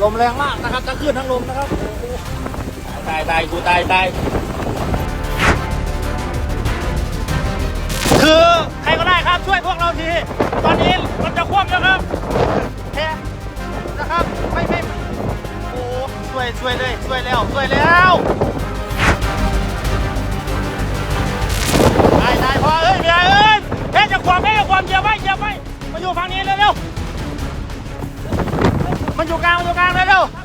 ลมแรงมากนะครับทั้งคลื่นทั้งลมนะครับตายกูตายคือใครก็ได้ครับช่วยพวกเราทีตอนนี้มันจะคว่ำแล้วครับแค่นะครับไม่โอ้ช่วยเลยช่วยแล้วตายพอเดี๋ยวแค่จะความเหยียบไว้มาอยู่ฝั่งนี้เร็วๆมันอยู่กลางเร็วๆ